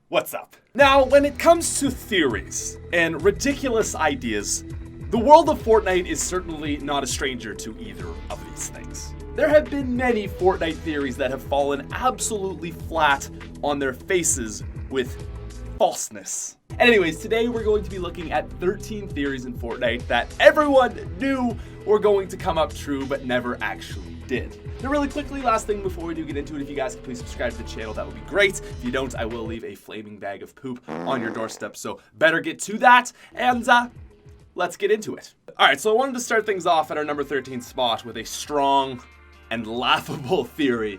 What's up? Now, when it comes to theories and ridiculous ideas, the world of Fortnite is certainly not a stranger to either of these things. There have been many Fortnite theories that have fallen absolutely flat on their faces with falseness. Anyways, today we're going to be looking at 13 theories in Fortnite that everyone knew were going to come up true but never actually did. Now really quickly, last thing before we do get into it, if you guys could please subscribe to the channel, that would be great. If you don't, I will leave a flaming bag of poop on your doorstep, so better get to that, and let's get into it. Alright, so I wanted to start things off at our number 13 spot with a strong and laughable theory.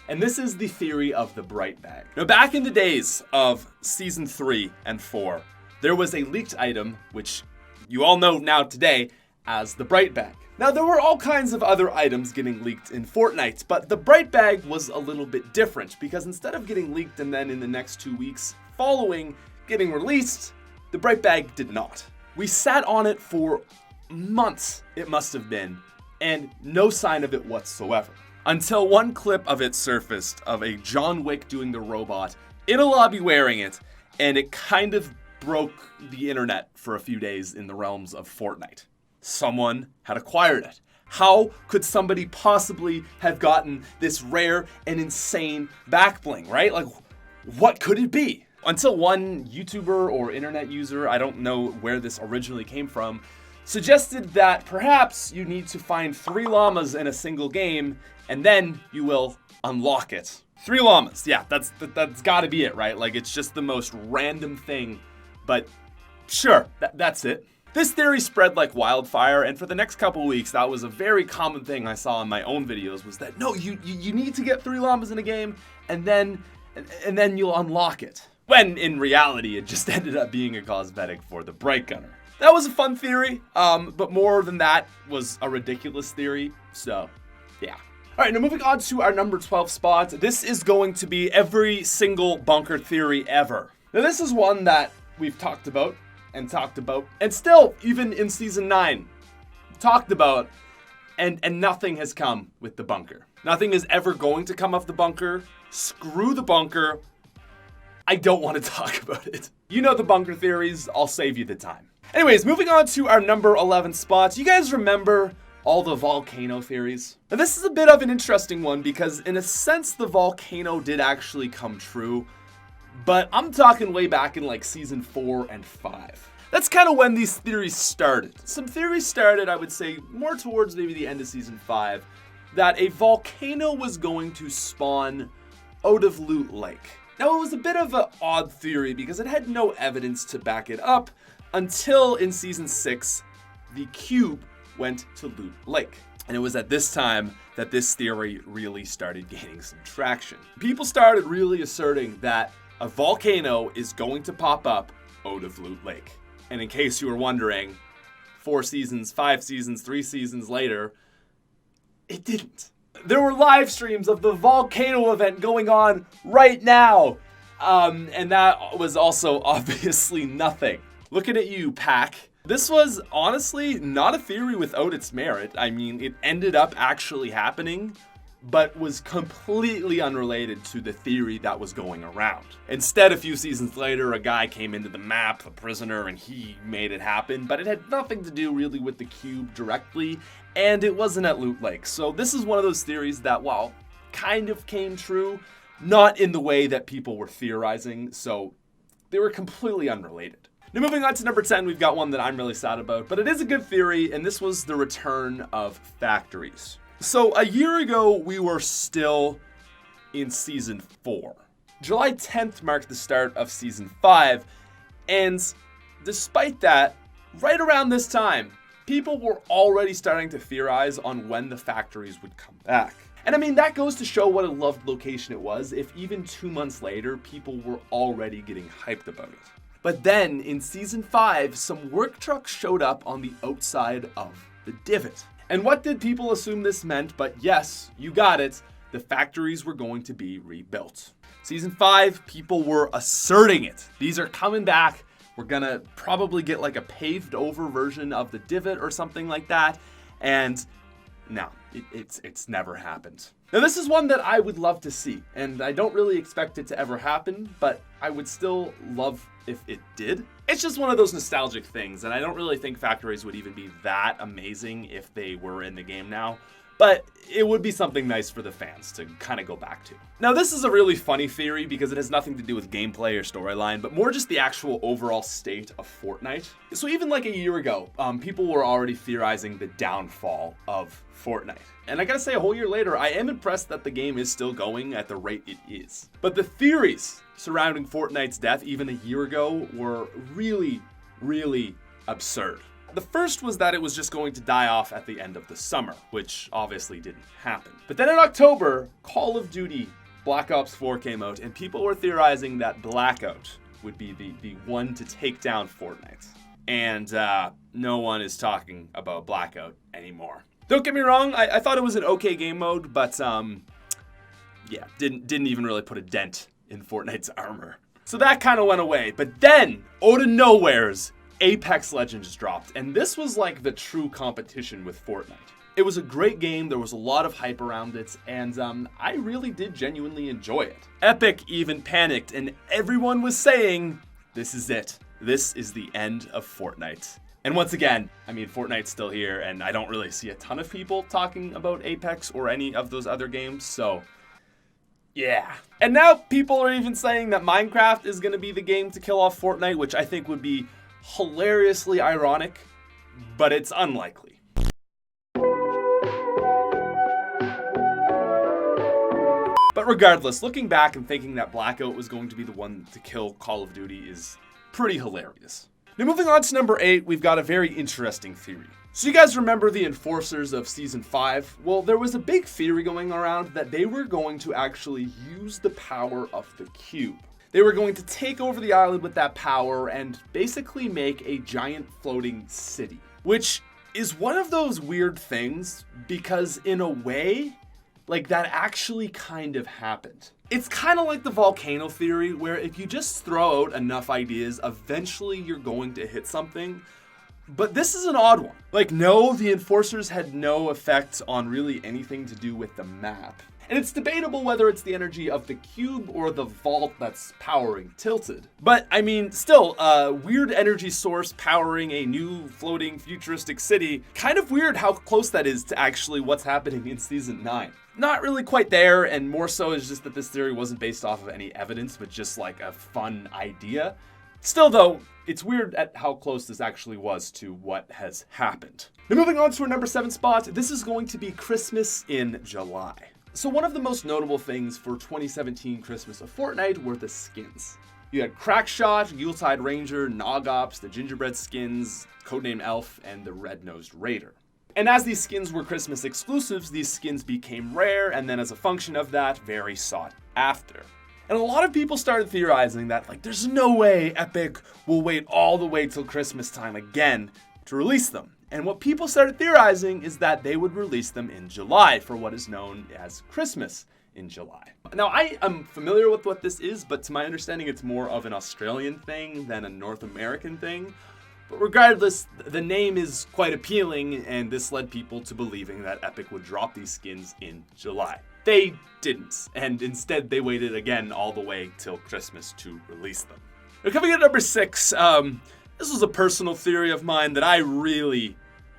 And this is the theory of the bright bag. Now, back in the days of Season 3 and 4, there was a leaked item, which you all know now today as the bright bag. Now, there were all kinds of other items getting leaked in Fortnite, but the bright bag was a little bit different because instead of getting leaked and then in the next 2 weeks following getting released, the bright bag did not. We sat on it for months, it must have been, and no sign of it whatsoever. Until one clip of it surfaced of a John Wick doing the robot in a lobby wearing it, and it kind of broke the internet for a few days in the realms of Fortnite. Someone had acquired it. How could somebody possibly have gotten this rare and insane back bling, right? Like, what could it be? Until one YouTuber or internet user, I don't know where this originally came from, suggested that perhaps you need to find 3 llamas in a single game and then you will unlock it. 3 llamas, yeah, that's gotta be it, right? Like, it's just the most random thing, but sure, that's it. This theory spread like wildfire, and for the next couple weeks, that was a very common thing I saw in my own videos, was that, no, you need to get 3 llamas in a game, and then you'll unlock it. When, in reality, it just ended up being a cosmetic for the Bright Gunner. That was a fun theory, but more than that was a ridiculous theory, so, yeah. Alright, now moving on to our number 12 spot. This is going to be every single bunker theory ever. Now, this is one that we've talked about, and still, even in Season 9, talked about, and nothing has come with the bunker. Nothing is ever going to come off the bunker. Screw the bunker. I don't want to talk about it. You know the bunker theories, I'll save you the time. Anyways, moving on to our number 11 spot. You guys remember all the volcano theories? Now, this is a bit of an interesting one because in a sense, the volcano did actually come true. But I'm talking way back in like Season 4 and 5. That's kind of when these theories started. Some theories started, I would say, more towards maybe the end of Season 5, that a volcano was going to spawn out of Loot Lake. Now, it was a bit of an odd theory because it had no evidence to back it up until in Season 6, the cube went to Loot Lake. And it was at this time that this theory really started gaining some traction. People started really asserting that a volcano is going to pop up out of Loot Lake. And in case you were wondering, 4 seasons, 5 seasons, 3 seasons later, it didn't. There were live streams of the volcano event going on right now. And that was also obviously nothing. Looking at you, Pack. This was honestly not a theory without its merit. I mean, it ended up actually happening, but was completely unrelated to the theory that was going around. Instead, a few seasons later, a guy came into the map, a prisoner, and he made it happen, but it had nothing to do really with the cube directly, and it wasn't at Loot Lake. So this is one of those theories that, well, kind of came true, not in the way that people were theorizing, so they were completely unrelated. Now, moving on to number 10, we've got one that I'm really sad about, but it is a good theory, and this was the return of factories. So a year ago, we were still in Season 4. July 10th marked the start of Season 5, and despite that, right around this time, people were already starting to theorize on when the factories would come back. And I mean, that goes to show what a loved location it was if even 2 months later, people were already getting hyped about it. But then, in Season 5, some work trucks showed up on the outside of the divot. And what did people assume this meant? But yes, you got it, the factories were going to be rebuilt. Season 5, people were asserting it. These are coming back. We're gonna probably get like a paved over version of the divot or something like that. And no, it's never happened. Now this is one that I would love to see, and I don't really expect it to ever happen, but I would still love if it did. It's just one of those nostalgic things, and I don't really think factories would even be that amazing if they were in the game now. But it would be something nice for the fans to kind of go back to. Now this is a really funny theory because it has nothing to do with gameplay or storyline, but more just the actual overall state of Fortnite. So even like a year ago, people were already theorizing the downfall of Fortnite. And I gotta say, a whole year later, I am impressed that the game is still going at the rate it is. But the theories surrounding Fortnite's death even a year ago were really, really absurd. The first was that it was just going to die off at the end of the summer, which obviously didn't happen. But then in October, Call of Duty Black Ops 4 came out, and people were theorizing that Blackout would be the one to take down Fortnite. And no one is talking about Blackout anymore. Don't get me wrong, I thought it was an okay game mode, but yeah, didn't even really put a dent in Fortnite's armor. So that kind of went away. But then, out of nowheres, Apex Legends dropped, and this was like the true competition with Fortnite. It was a great game, there was a lot of hype around it, and I really did genuinely enjoy it. Epic even panicked, and everyone was saying, this is it. This is the end of Fortnite. And once again, I mean, Fortnite's still here, and I don't really see a ton of people talking about Apex or any of those other games, so yeah. And now people are even saying that Minecraft is going to be the game to kill off Fortnite, which I think would be hilariously ironic, but it's unlikely. But regardless, looking back and thinking that Blackout was going to be the one to kill Call of Duty is pretty hilarious. Now moving on to number 8, we've got a very interesting theory. So you guys remember the Enforcers of Season 5? Well, there was a big theory going around that they were going to actually use the power of the cube. They were going to take over the island with that power and basically make a giant floating city. Which is one of those weird things because in a way, like that actually kind of happened. It's kind of like the volcano theory where if you just throw out enough ideas, eventually you're going to hit something. But this is an odd one. Like no, the Enforcers had no effect on really anything to do with the map. And it's debatable whether it's the energy of the cube or the vault that's powering Tilted. But, I mean, still, a weird energy source powering a new floating futuristic city. Kind of weird how close that is to actually what's happening in Season 9. Not really quite there, and more so is just that this theory wasn't based off of any evidence, but just like a fun idea. Still, though, it's weird at how close this actually was to what has happened. Now, moving on to our number 7 spot, this is going to be Christmas in July. So one of the most notable things for 2017 Christmas of Fortnite were the skins. You had Crackshot, Yuletide Ranger, Nogops, the Gingerbread skins, Codename Elf, and the Red-Nosed Raider. And as these skins were Christmas exclusives, these skins became rare, and then as a function of that, very sought after. And a lot of people started theorizing that, like, there's no way Epic will wait all the way till Christmas time again to release them. And what people started theorizing is that they would release them in July for what is known as Christmas in July. Now, I am familiar with what this is, but to my understanding, it's more of an Australian thing than a North American thing. But regardless, the name is quite appealing, and this led people to believing that Epic would drop these skins in July. They didn't, and instead they waited again all the way till Christmas to release them. Now, coming at number 6, this was a personal theory of mine that I really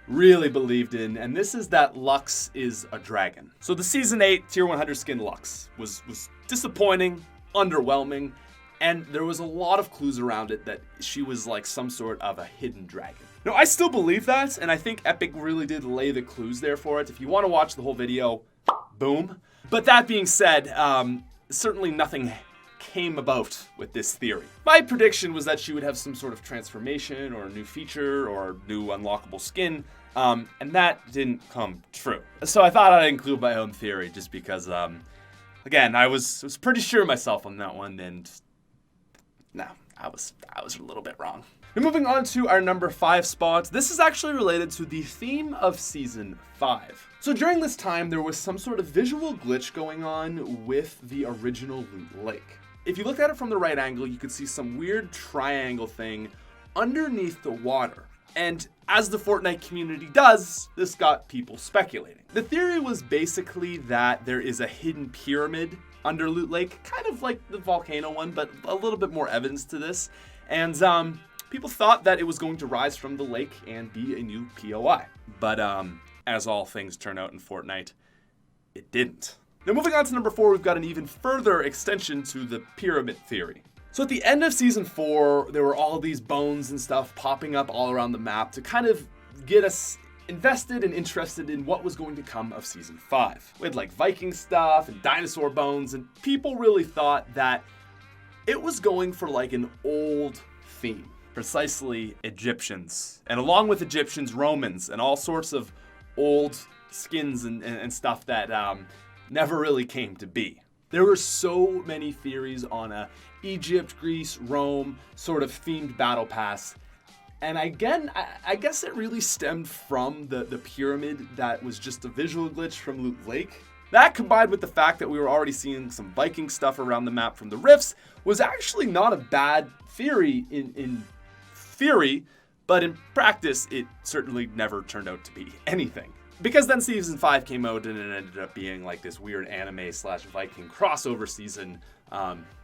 believed in, and this is that Lux is a dragon. So the Season 8 Tier 100 skin Lux was disappointing, underwhelming, and there was a lot of clues around it that she was like some sort of a hidden dragon. Now, I still believe that, and I think Epic really did lay the clues there for it. If you want to watch the whole video, boom. But that being said, certainly nothing came about with this theory. My prediction was that she would have some sort of transformation or a new feature or new unlockable skin, and that didn't come true. So I thought I'd include my own theory just because, again, I was pretty sure myself on that one, and no, I was a little bit wrong. Now moving on to our number 5 spot, this is actually related to the theme of Season 5. So during this time, there was some sort of visual glitch going on with the original Loot Lake. If you look at it from the right angle, you could see some weird triangle thing underneath the water. And as the Fortnite community does, this got people speculating. The theory was basically that there is a hidden pyramid under Loot Lake, kind of like the Volcano one, but a little bit more evidence to this. And people thought that it was going to rise from the lake and be a new POI. But as all things turn out in Fortnite, it didn't. Now moving on to number 4, we've got an even further extension to the pyramid theory. So at the end of Season 4, there were all these bones and stuff popping up all around the map to kind of get us invested and interested in what was going to come of Season 5. We had like Viking stuff and dinosaur bones, and people really thought that it was going for like an old theme. Precisely Egyptians. And along with Egyptians, Romans, and all sorts of old skins and stuff that never really came to be. There were so many theories on a Egypt, Greece, Rome sort of themed battle pass. And again, I guess it really stemmed from the pyramid that was just a visual glitch from Loot Lake. That, combined with the fact that we were already seeing some Viking stuff around the map from the rifts, was actually not a bad theory in theory, but in practice, it certainly never turned out to be anything. Because then Season 5 came out and it ended up being like this weird anime/Viking crossover season.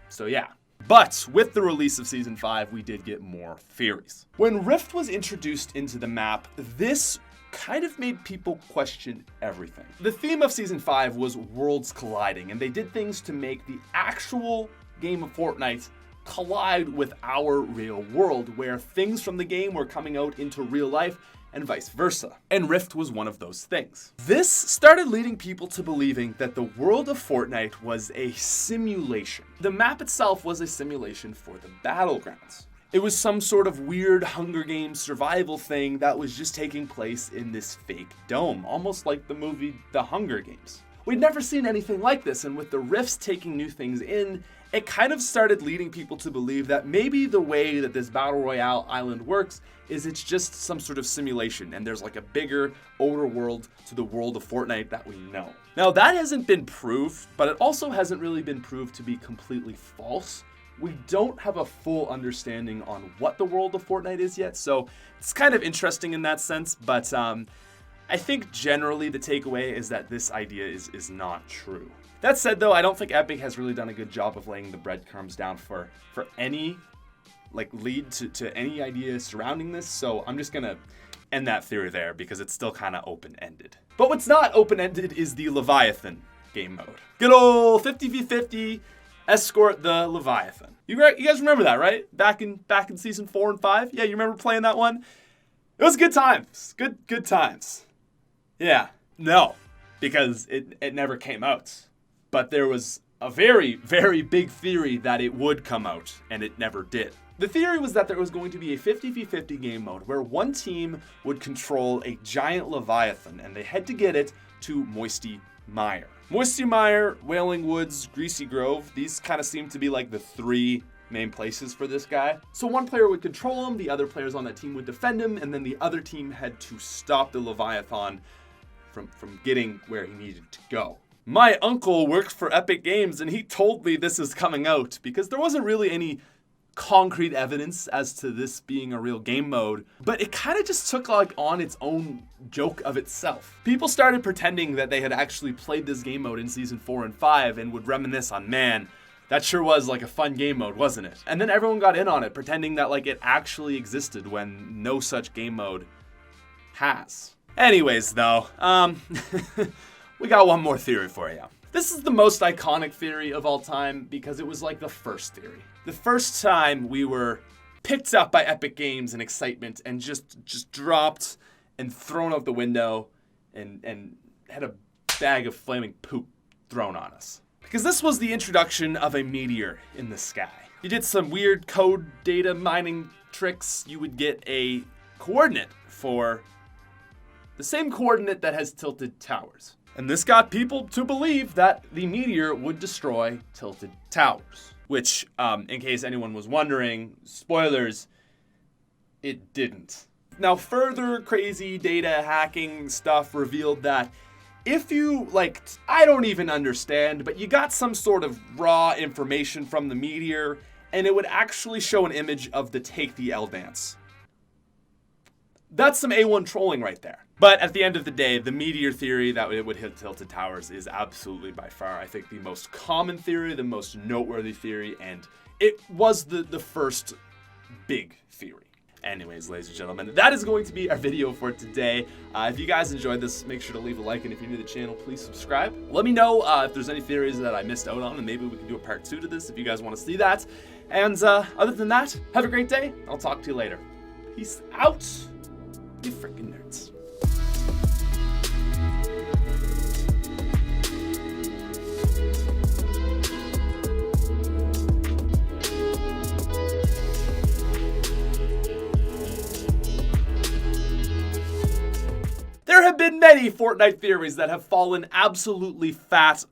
So yeah. But with the release of Season 5, we did get more theories. When Rift was introduced into the map, this kind of made people question everything. The theme of Season 5 was worlds colliding, and they did things to make the actual game of Fortnite collide with our real world, where things from the game were coming out into real life and vice versa. And Rift was one of those things. This started leading people to believing that the world of Fortnite was a simulation. The map itself was a simulation for the battlegrounds. It was some sort of weird Hunger Games survival thing that was just taking place in this fake dome, almost like the movie The Hunger Games. We'd never seen anything like this, and with the rifts taking new things in, it kind of started leading people to believe that maybe the way that this Battle Royale island works is it's just some sort of simulation, and there's like a bigger, older world to the world of Fortnite that we know. Now that hasn't been proved, but it also hasn't really been proved to be completely false. We don't have a full understanding on what the world of Fortnite is yet, so it's kind of interesting in that sense, but I think generally the takeaway is that this idea is not true. That said though, I don't think Epic has really done a good job of laying the breadcrumbs down for any like lead to any idea surrounding this, so I'm just gonna end that theory there because it's still kind of open-ended. But what's not open-ended is the Leviathan game mode. Good old 50v50 escort the Leviathan. You guys remember that, right? Back in Season 4 and 5? Yeah, you remember playing that one? It was good times. Good times. Yeah. No, because it never came out. But there was a very, very big theory that it would come out, and it never did. The theory was that there was going to be a 50v50 game mode where one team would control a giant Leviathan, and they had to get it to Moisty Mire. Moisty Mire, Wailing Woods, Greasy Grove, these kind of seem to be like the 3 main places for this guy. So one player would control him, the other players on that team would defend him, and then the other team had to stop the Leviathan from getting where he needed to go. My uncle works for Epic Games, and he told me this is coming out because there wasn't really any concrete evidence as to this being a real game mode, but it kind of just took like on its own joke of itself. People started pretending that they had actually played this game mode in Season 4 and 5 and would reminisce on, man, that sure was like a fun game mode, wasn't it? And then everyone got in on it, pretending that like it actually existed when no such game mode has. Anyways, though, we got one more theory for you. This is the most iconic theory of all time because it was like the first theory. The first time we were picked up by Epic Games in excitement and just dropped and thrown out the window and had a bag of flaming poop thrown on us. Because this was the introduction of a meteor in the sky. You did some weird code data mining tricks, you would get a coordinate for the same coordinate that has tilted towers. And this got people to believe that the meteor would destroy tilted towers. Which, in case anyone was wondering, spoilers, it didn't. Now, further crazy data hacking stuff revealed that if you, I don't even understand, but you got some sort of raw information from the meteor, and it would actually show an image of the Take the L dance. That's some A1 trolling right there. But at the end of the day, the meteor theory that it would hit tilted towers is absolutely by far, I think, the most common theory, the most noteworthy theory, and it was the first big theory. Anyways, ladies and gentlemen, that is going to be our video for today. If you guys enjoyed this, make sure to leave a like, and if you're new to the channel, please subscribe. Let me know if there's any theories that I missed out on, and maybe we can do a part 2 to this if you guys want to see that. And other than that, have a great day. I'll talk to you later. Peace out, you freaking nerds. There have been many Fortnite theories that have fallen absolutely fat